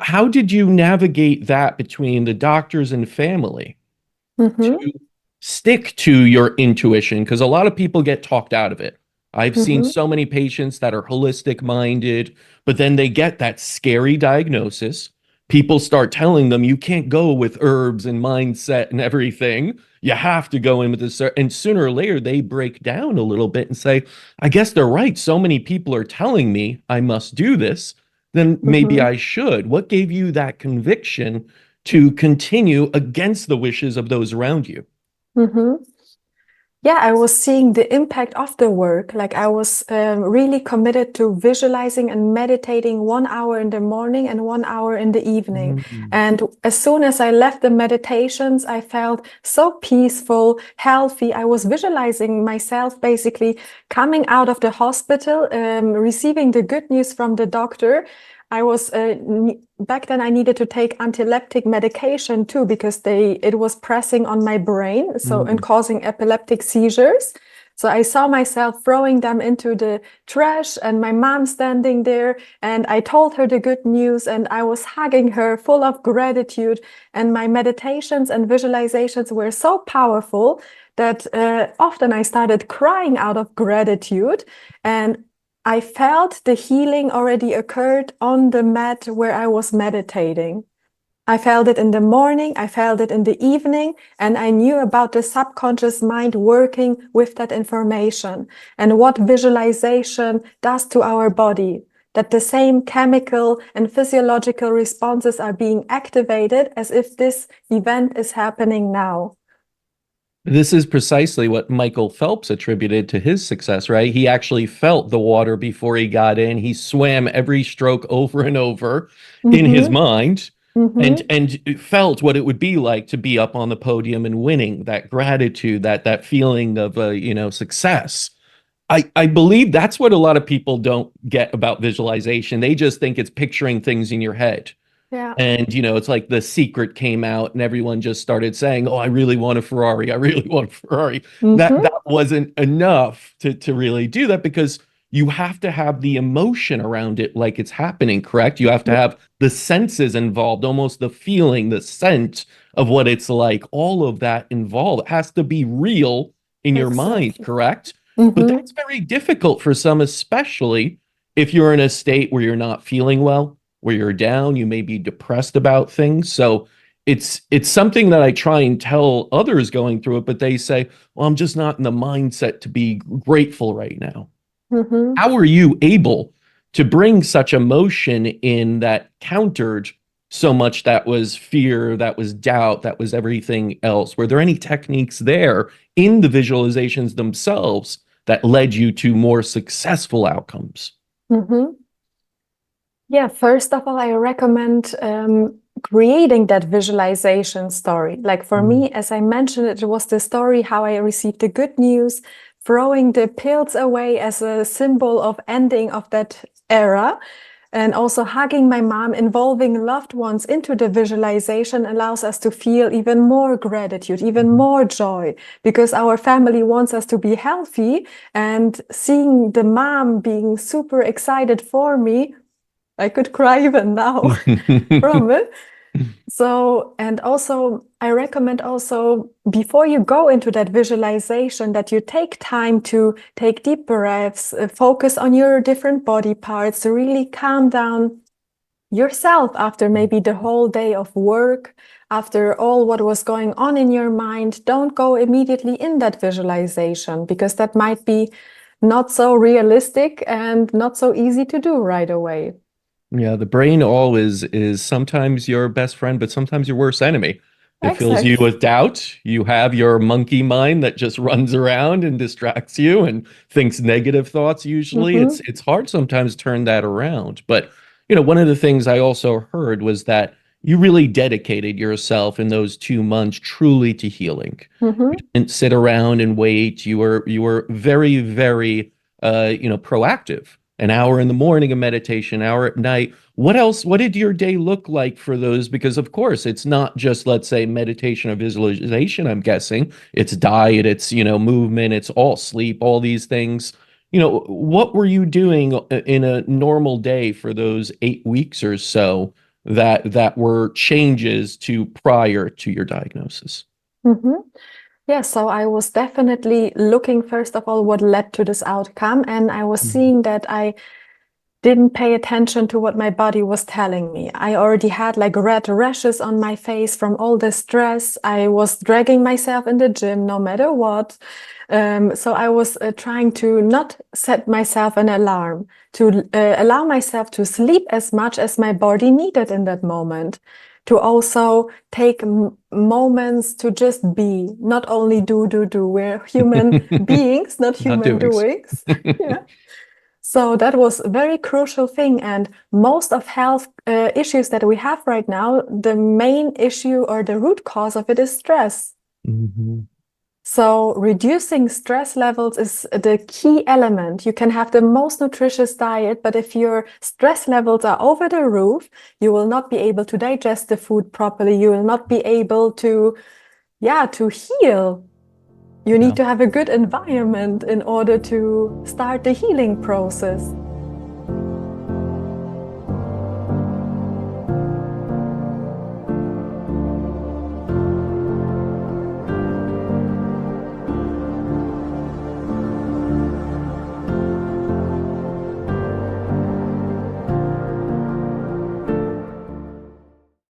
how did you navigate that between the doctors and family Mm-hmm. to stick to your intuition? Because a lot of people get talked out of it. I've seen Mm-hmm. so many patients that are holistic minded, but then they get that scary diagnosis. People start telling them you can't go with herbs and mindset and everything. You have to go in with this. And sooner or later, they break down a little bit and say, I guess they're right. So many people are telling me I must do this. Then maybe Mm-hmm. I should. What gave you that conviction to continue against the wishes of those around you? Mm-hmm. Yeah, I was seeing the impact of the work. Like I was really committed to visualizing and meditating 1 hour in the morning and 1 hour in the evening. Mm. And as soon as I left the meditations, I felt so peaceful, healthy. I was visualizing myself basically coming out of the hospital, receiving the good news from the doctor. I was back then I needed to take anti-epileptic medication too because it was pressing on my brain, so and Mm. causing epileptic seizures. So I saw myself throwing them into the trash and my mom standing there and I told her the good news and I was hugging her full of gratitude and my meditations and visualizations were so powerful that often I started crying out of gratitude and I felt the healing already occurred on the mat where I was meditating. I felt it in the morning, I felt it in the evening, and I knew about the subconscious mind working with that information and what visualization does to our body. That the same chemical and physiological responses are being activated as if this event is happening now. This is precisely what Michael Phelps attributed to his success, right? He actually felt the water before he got in. He swam every stroke over and over in his Mm-hmm. mind Mm-hmm. and felt what it would be like to be up on the podium and winning, that gratitude, that feeling of success. I believe that's what a lot of people don't get about visualization. They just think it's picturing things in your head. Yeah. And, it's like The Secret came out and everyone just started saying, oh, I really want a Ferrari. I really want a Ferrari. That Mm-hmm. wasn't enough to really do that because you have to have the emotion around it like it's happening, correct? You have to have the senses involved, almost the feeling, the scent of what it's like, all of that involved. It has to be real in your mind, Exactly. correct? But Mm-hmm. that's very difficult for some, especially if you're in a state where you're not feeling well, where you're down, you may be depressed about things. So it's something that I try and tell others going through it, but they say, well, I'm just not in the mindset to be grateful right now. Mm-hmm. How are you able to bring such emotion in that countered so much that was fear, that was doubt, that was everything else? Were there any techniques there in the visualizations themselves that led you to more successful outcomes? Mm-hmm. Yeah, first of all, I recommend creating that visualization story. Like for Mm. me, as I mentioned, it was the story how I received the good news, throwing the pills away as a symbol of ending of that era, and also hugging my mom, involving loved ones into the visualization allows us to feel even more gratitude, even Mhm. more joy, because our family wants us to be healthy. And seeing the mom being super excited for me, I could cry even now from it. So, and also, I recommend also before you go into that visualization that you take time to take deep breaths, focus on your different body parts to really calm down yourself after maybe the whole day of work, after all what was going on in your mind. Don't go immediately in that visualization because that might be not so realistic and not so easy to do right away. Yeah, the brain always is sometimes your best friend, but sometimes your worst enemy. It fills you Exactly. with doubt. You have your monkey mind that just runs around and distracts you and thinks negative thoughts usually. It's Mm-hmm. it's hard sometimes to turn that around. But, one of the things I also heard was that you really dedicated yourself in those 2 months truly to healing. You Mm-hmm. didn't sit around and wait. You were very, very proactive. An hour in the morning of meditation, an hour at night. What else? What did your day look like for those? Because of course, it's not just, let's say, meditation or visualization, I'm guessing. It's diet, it's, movement, it's all sleep, all these things. What were you doing in a normal day for those 8 weeks or so that were changes to prior to your diagnosis? Mhm. Yeah, so I was definitely looking, first of all, what led to this outcome. And I was seeing that I didn't pay attention to what my body was telling me. I already had like red rashes on my face from all the stress. I was dragging myself in the gym no matter what. So I was trying to not set myself an alarm, to allow myself to sleep as much as my body needed in that moment, to also take moments to just be, not only do. We're human beings, not Not human doings. doings. Yeah. So that was a very crucial thing. And most of health issues that we have right now, the main issue or the root cause of it is stress. Mhm. So reducing stress levels is the key element. You can have the most nutritious diet, but if your stress levels are over the roof, you will not be able to digest the food properly. You will not be able to, yeah, to heal. You need to have a good environment in order to start the healing process.